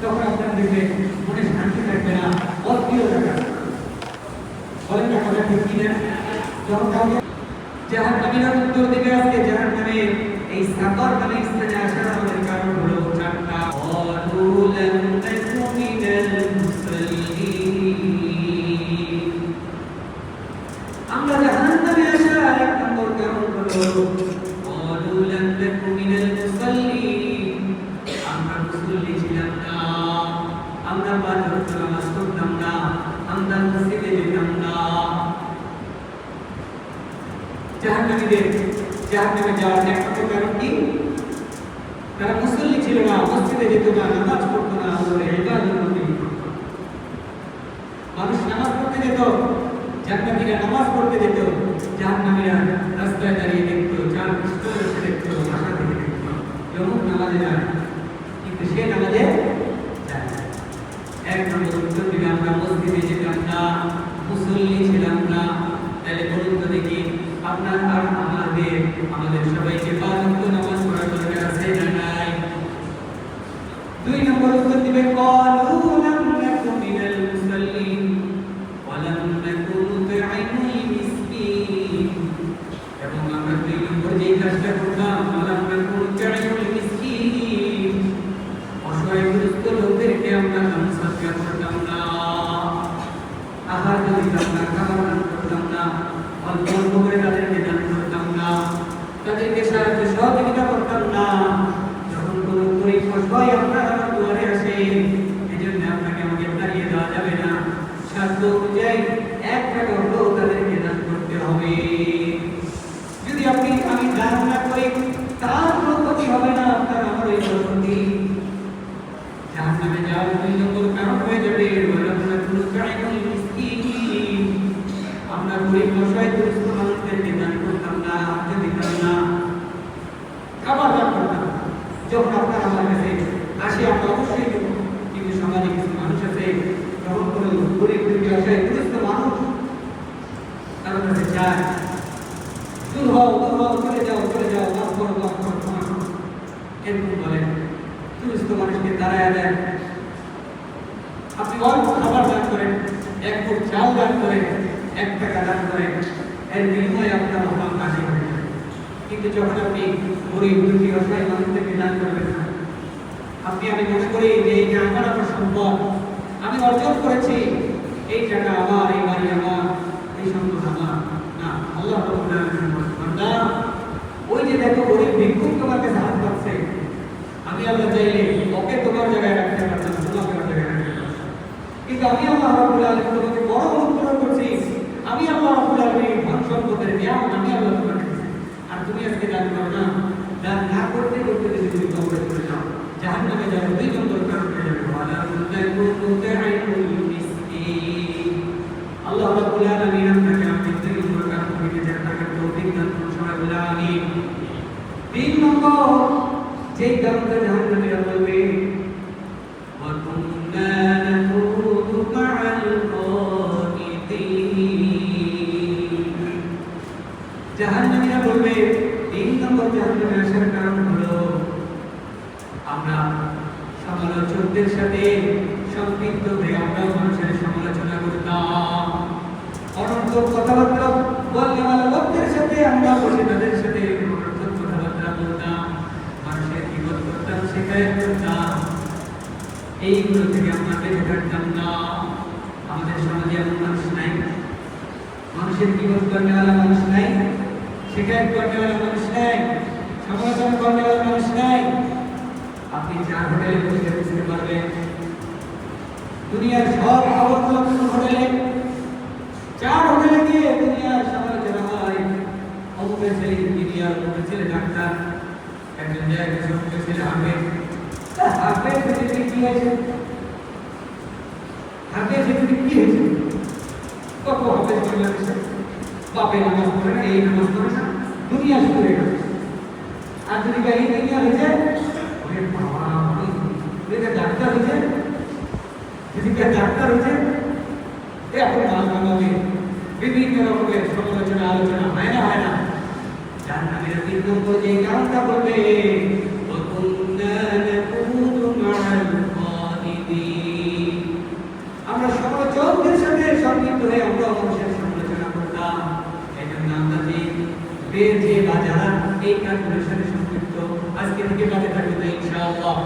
তখন আপনার দেখবে মনে শান্তি থাকবে না, অস্থির থাকবে। বলেন না কথা ঠিক কিনা? যখন কাউকে জাহান্নামীরা উত্তর দিবে আজকে জাহান্নামে এই সাকর নামে স্থানে আসার আমাদের কারণ হলো চারটা। ক্বালু লাম নাকু মিনাল মুসাল্লিন। আমরা জাহান্নামে আসার এক নম্বর কারণ হলো ক্বালু লাম নাকু মিনাল মুসাল্লিন। আমরা মুসল্লি ছিলাম না, আমরা পাঁচ ওয়াক্ত নামাজ পড়তাম না, আমরা মসজিদে যেতাম না। জাহান্নামীদের জাহান্নামে যাওয়ার একমাত্র কারণ কি? তারা মুসল্লি ছিল না, মসজিদে যেত না, নামাজ পড়তো না, আল্লাহর ইবাদত করতো। মানুষ নামাজ পড়তে যেত, জান্নাতীরা নামাজ পড়তে যেত, জাহান্নামীরা রাস্তায় দাঁড়িয়ে দেখতো, চার পিছনে বসে দেখতো, আশা থেকে দেখতো যখন নামাজে যায়, কিন্তু সে নামাজে যায় না। এক নম্বর উত্তর দিলে আমরা মসজিদে যেতাম না, মুসল্লি ছিলাম না। তাহলে বলুন তো দেখি, আপনার আর আমাদের সবাইকে পাঁচ ওয়াক্ত নামাজ পড়ার দরকার আছে না নাই? দুই নম্বর উত্তর দিবে ক্বালু লাম নাকু মিনাল মুসাল্লিন ওয়া লাম নাকু নুতঈমুল মিসকিন। এবং আমরা দুই নম্বর যেই কাজটা করতাম, ওয়া লাম নাকু নুতঈমুল মিসকিন, অসহায়গ্রস্ত লোকদেরকে আমরা দান সদকা করতাম না, আহার দিতাম না, খাবার দান করতাম না, অল্প অল্প করে তাদেরকে দান করতাম না, তাদেরকে সাহায্য সহযোগিতা করতাম না। যখন কোনো গরিব অসহায় আপনার আমার দুয়ারে আসে, এই জন্য আপনাকে আমাকে দাঁড়িয়ে দেওয়া যাবে না, সাধ্য অনুযায়ী এক টাকা হলেও তাদেরকে দান করতে হবে। যদি আমি দান না করি, তার কোনো ক্ষতি হবে না, আপনার আমার ওই ক্ষতি। জাহান্নামে যাওয়ার দুই নম্বর কারণ হয়ে যাবে আমরা গরিব অসহায় দুস্থ মানুষদেরকে দান করতাম না, হাতে দিতাম না, খাবার দান করতাম না। যখন আপনার আমার কাছে আসে আমরা অবশ্যই দেব, কিন্তু সমাজে কিছু মানুষ আছে, যখন কোনো গরিব দুঃখী অসহায় দুস্থ মানুষ তার কাছে যায়, দূর হও, চলে যাও, মাফ করো, এরকম বলেন। দুস্থ মানুষকে দাঁড়ায় দেন, আপনি অল্প খাবার দান করেন, এক ফুট চাল দান করেন, এক টাকা দান করেন, এর বিনিময়ে আপনার মহান কাজে হবে। কিন্তু যখন আপনি গরিব দুঃখী অসহায় মানুষদেরকে দান করবেন না, আমি মনে করি যে এই যে আমার সম্পদ আমি অর্জন করেছি, এই টাকা আমার, এই বাড়ি আমার, এই সম্পদ আমার না, আল্লাহ রাব্বুল আলামিন বান্দা ওই যে দেখো গরিব ভিক্ষুক তোমার কাছে হাত পাচ্ছে, আমি আল্লাহ চাইলে ওকে তোমার জায়গায় রাখতে পারতাম, তোমাকে আমার জায়গায় রাখতে পারতাম, কিন্তু আমি আল্লাহ রাব্বুল আলামিন তোমাকে বড় অনুগ্রহ করছি, আমি আল্লাহ রাব্বুল আলামিন ধন সম্পদের নিয়ামত আমি আল্লাহ তোমাকে দিয়েছি, আর তুমি আজকে দান করো না। দান না করতে যদি তুমি কবরে চলে যাও, জাহান্নামে যাওয়ার দুই নম্বর কারণ হয়ে যাবে ওয়ালা তুতাইমুল মিসকিন। আল্লাহ রাব্বুল আলামিন আপনাকে আমাকে দুই নম্বর কারণ থেকে জান্নাতে তৌফিক দান করুন, সবাই বলে আমিন। তিন নম্বর যেই কারণটা জাহান্নামীরা বলবে ওয়া কুন্না নাকুযু মা'আল কায়িদিন। জাহান্নামীরা বলবে তিন নম্বর জাহান্নামে আসার কারণ হলো আমরা সমালোচকদের সাথে সম্পৃক্ত হয়ে আমরা মানুষের সমালোচনা করতাম, অনর্থক কথাবার্তা বলনেওয়ালা লোকদের সাথে আমরা বসে তাদের সাথে অনর্থক কথাবার্তা বলতাম, মানুষের বিপদ করতাম, শিকায়ত করতাম, এইগুলো থেকে আমরা বেঁচে থাকতাম না। আমাদের সমাজে এমন মানুষ নাই, মানুষের বিপদ করনেওয়ালা মানুষ নাই, শিকায়ত করনেওয়ালা মানুষ নাই, সমালোচনা করনেওয়ালা মানুষ নাই। আপনি চার হোটেলে বসে বুঝতে পারবেন দুনিয়ার সব খবরগুলো কোন হোটেলে, চার হোটেলে গিয়ে দুনিয়ার সমালোচনা হয়। অমুকের ছেলে ইঞ্জিনিয়ার, অমুকের ছেলে ডাক্তার, একজন জায়গায় অমুকের ছেলে হাফেজ। হাফেজ ছেলেটি কি হয়েছে? হাফেজ ছেলেটি কি হয়েছে? কত হাফেজ বাংলাদেশে বাপে নামাজ পড়ে না, এই নামাজ পড়ে না, দুনিয়া শুরু হয়ে গেছে। আর যদি গাড়ি ইঞ্জিনিয়ার হয়েছে, ডাক্তার হয়েছে, ডাক্তার হয়েছে, এখন বাংলাদেশে বিভিন্ন রকমের সমালোচনা আলোচনা হয় না। জাহান্নামের তিন নম্বর যে কারণটা বলবে ওয়া কুন্না নাকুযু মা'আল সম্পৃক্ত হয়ে আমরা মানুষের সমালোচনা করতাম। এই জন্য আমরা যে বা যারা এই কাজগুলোর সাথে সম্পৃক্ত আজকে থেকে বাদে থাকবে না ইনশাআল্লাহ।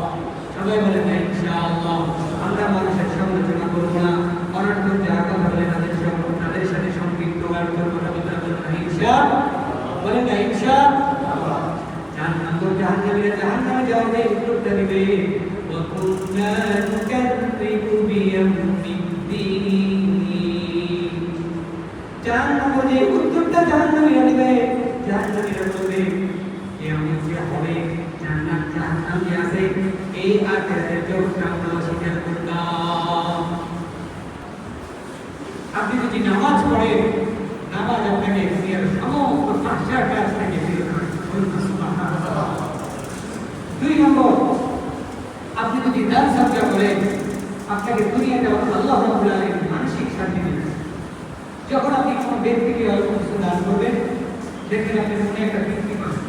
সবাই বলেন না ইনশাআল্লাহ। আমরা মানুষের সমালোচনা করবো না, অনর্থক যারা কথা বলে তাদের সাথে সম্পৃক্ত আর কথা বলতে হবে না ইনশাআল্লাহ। বলেন না ইনশাআল্লাহ। জাহান্নামীরা জাহান্নামে যাওয়ার উত্তরটা দিবে وَكُنَّا نُكَذِّبُ بِيَوْمِ الدِّينِ। জাহান্নামের যে উত্তরটা জাহান্নামীরা দিবে, জাহান্নামীরা বলবে কিয়ামত যে হবে, জান্নাত জাহান্নাম যে আছে, এই আখিরাতের জগৎটা আমরা অস্বীকার করতাম। আপনি যদি নামাজ পড়েন, নামাজ আপনাকে দুনিয়ার সমস্ত ফাহশা কাজ থেকে বিরত রাখে। সুবহানাল্লাহ। 2 নম্বর, আপনি যদি দান সাদকা করেন, আপনাকে দুনিয়াতে আল্লাহ রাব্বুল আলামিন মানসিক শান্তি দিবেন। যখন আপনি কোনো ব্যক্তিকে অল্প কিছু দান করবেন, দেখবেন আপনি মনে একটা তৃপ্তি পাবেন,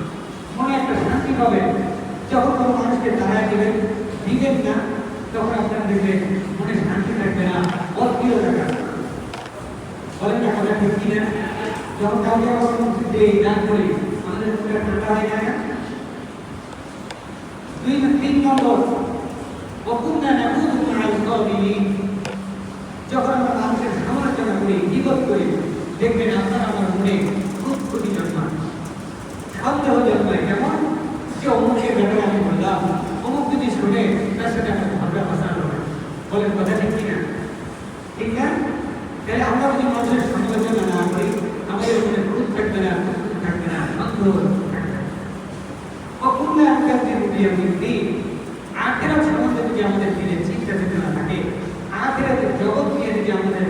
মনে একটা শান্তি পাবেন। যখন কোনো মানুষকে দাঁড়ায় দেবেন, দিবেন না, তখন আপনার দেখবেন মনে শান্তি থাকবে না, অপ্রিয় থাকবে। বলেন না কথা ঠিক কিনা? যখন কাউকে আমরা মসজিদে দান করি, আমাদের মনে ঠান্ডা হয়ে যায় না? 3 নম্বর, وَكُنَّا نَعُوذُ مَعَ الْخَائِنِينَ। যখন আমরা মানুষের সমালোচনা করি, গীবত করি, দেখবেন আপনার আমার মনে খুব ক্ষতি জন্মায়, সন্দেহ জন্মায়। কেমন? যে অমুকের ব্যাপারে আমি বললাম, অমুক যদি শুনে তার সাথে আমার ঝগড়া ফসাদ হবে। বলেন কথা ঠিক কিনা? ঠিক না? তাহলে আমরা যদি মানুষের সমালোচনা না করি, আমাদের মনে ক্রোধ থাকবে না, থাকবে না, সন্দেহ থাকবে না। وَكُنَّا نُكَذِّبُ بِيَوْمِ الدِّينِ। আখিরাত সম্বন্ধে যদি আমাদের দিলে চিন্তা চেতনা থাকে, আখিরাতের জগৎ নিয়ে যদি আমাদের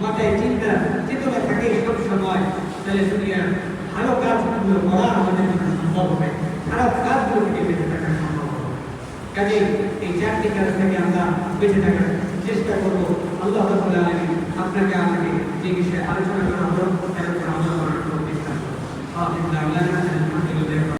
মাথায় চিন্তা চেতনা থাকে সব সময়, তাহলে দুনিয়ার ভালো কাজগুলো করা আমাদের জন্য সম্ভব হবে, খারাপ কাজগুলো থেকে বেঁচে থাকা সম্ভব হবে। কাজে এই 4টি কাজ থেকে আমরা বেঁচে থাকার চেষ্টা করবো। আল্লাহ রাব্বুল আলামিন আপনাকে